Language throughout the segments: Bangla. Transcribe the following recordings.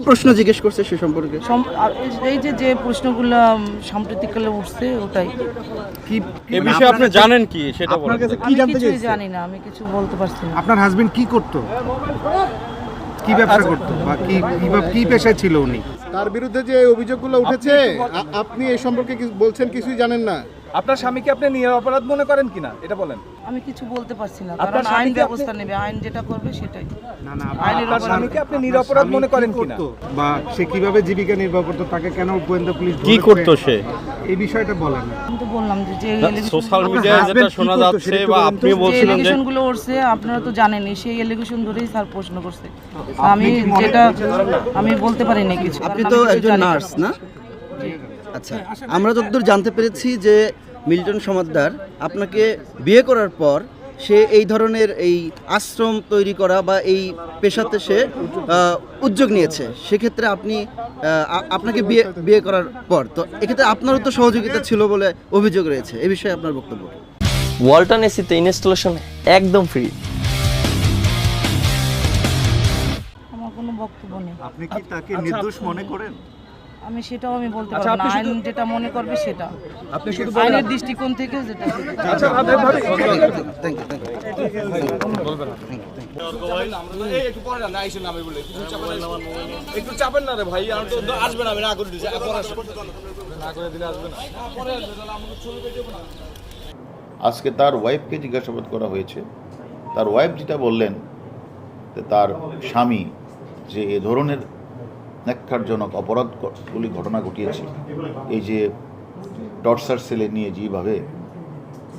প্রশ্ন জিজ্ঞেস করছে সে সম্পর্কে? এই যে প্রশ্নগুলো সাম্প্রতিককালে উঠছে ওটাই। কি এই বিষয়ে আপনি জানেন কি সেটা বলেন। আপনার কাছে কি জানতে চাইছেন? জানি না, আমি কিছু বলতে পারছি না। আপনার হাজবেন্ড কি করতো, কি ব্যবসা করতো, বা কি পেশায় ছিল উনি? তার বিরুদ্ধে যে অভিযোগগুলো উঠেছে আপনি এই সম্পর্কে বলছেন কিছুই জানেন না। আপনার স্বামীকে আপনি নিরপরাধ মনে করেন কিনা এটা বলেন। আমি কিছু বলতে পারছি না, আপনার কারণ আইন স্বামীকে ব্যবস্থা নেবে, আইন যেটা করবে সেটাই। না না, আপনার স্বামীকে আপনি নিরপরাধ মনে করেন কিনা, বা সে কিভাবে জীবিকা নির্বাহ করতো, তাকে কেন গোয়েন্দা পুলিশ কি করতো সে, এই বিষয়টা বলেন না। আমি তো বললাম যে সোশ্যাল মিডিয়ায় যেটা শোনা যাচ্ছে বা আপনি বলছিলেন যে এলিগেশনগুলো উঠছে, আপনারা তো জানেনই, সেই এলিগেশন ধরেই স্যার প্রশ্ন করছে। আমি যেটা আমি বলতে পারি না কিছু। আপনি তো একজন নার্স না? আচ্ছা, আমরা যতদূর জানতে পেরেছি যে মিল্টন সমাদ্দার আপনাকে বিয়ে করার পর সে এই ধরনের এই আশ্রম তৈরি করা বা এই পেশাতে সে উদ্যোগ নিয়েছে। সেক্ষেত্রে আপনি আপনাকে বিয়ে করার পর তো এক্ষেত্রে আপনারও তো সহযোগিতা ছিল বলে অভিযোগ রয়েছে, এ বিষয়ে আপনার বক্তব্য? ওয়ালটন এসিতে ইনস্টলেশন একদম ফ্রি। আমার কোনো বক্তব্য নেই। আপনি কি তাকে নির্দোষ মনে করেন? আমি সেটাও আমি বলতে পারবো না, আইন যেটা মনে করবে সেটা, আপনি শুধু আইনের দৃষ্টিকোণ থেকে যেটা। আচ্ছা ভাবে থ্যাংক ইউ একটু চাপেন না রে ভাই, আর তো আসবে না, আমি না করে দিছি, না করে দিলে আসবে না। আজকে তার ওয়াইফকে জিজ্ঞাসাবাদ করা হয়েছে। তার ওয়াইফ যেটা বললেন যে তার স্বামী যে এ ধরনের ন্যাক্কারজনক অপরাধগুলি ঘটনা ঘটিয়েছে, এই যে টর্চার সেলে নিয়ে যেভাবে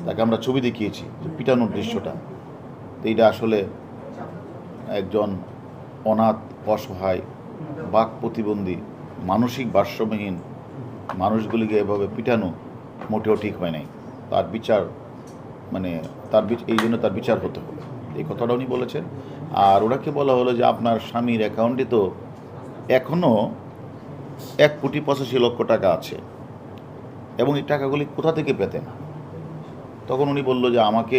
তাকে আমরা ছবি দেখিয়েছি যে পিটানোর দৃশ্যটা, তো এইটা আসলে একজন অনাথ, অসহায়, বাক প্রতিবন্ধী, মানসিক ভারসাম্যহীন মানুষগুলিকে এভাবে পিটানো মোটেও ঠিক হয় নাই। তার বিচার এই জন্য তার বিচার হতে হবে, এই কথাটা উনি বলেছেন। আর ওনাকে বলা হলো যে আপনার স্বামীর অ্যাকাউন্টে তো এখনও 1,85,00,000 টাকা আছে এবং এই টাকাগুলি কোথা থেকে পেতেন? তখন উনি বলল যে আমাকে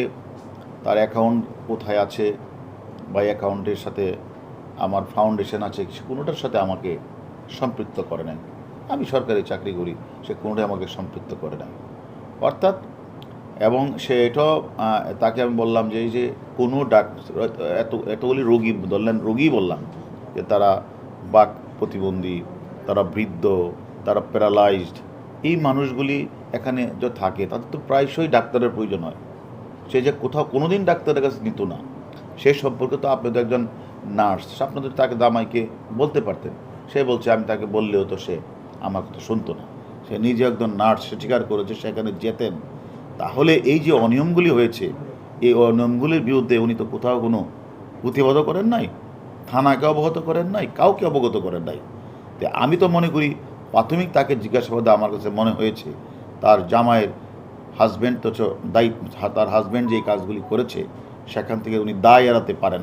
তার অ্যাকাউন্ট কোথায় আছে বা অ্যাকাউন্টের সাথে আমার ফাউন্ডেশন আছে, সে কোনোটার সাথে আমাকে সম্পৃক্ত করে নাই। আমি সরকারি চাকরি করি, সে কোনোটাই আমাকে সম্পৃক্ত করে নাই। অর্থাৎ এবং সে এটাও তাকে আমি বললাম যে এই যে কোনো এতগুলি রোগী বললাম যে তারা বাক প্রতিবন্ধী, তারা বৃদ্ধ, তারা প্যারালাইজড, এই মানুষগুলি এখানে যে থাকে তাদের তো প্রায়শই ডাক্তারের প্রয়োজন হয়। সে যে কোথাও কোনোদিন ডাক্তারের কাছে নিত না, সে সম্পর্কে তো আপনি তো একজন নার্স, আপনাদের তাকে দামাইকে বলতে পারতেন। সে বলছে আমি তাকে বললেও তো সে আমার কথা শুনতো না। সে নিজে একজন নার্স, সে স্বীকার করেছে সেখানে যেতেন। তাহলে এই যে অনিয়মগুলি হয়েছে, এই অনিয়মগুলির বিরুদ্ধে উনি তো কোথাও কোনো প্রতিবাদ করেন নাই, থানাকে অবগত করেন নাই, কাউকে অবগত করেন নাই। তো আমি তো মনে করি প্রাথমিক তাকে জিজ্ঞাসাবাদে আমার কাছে মনে হয়েছে তার জামাইয়ের হাজব্যান্ড তো তার হাজব্যান্ড যে কাজগুলি করেছে সেখান থেকে উনি দায় এড়াতে পারেন।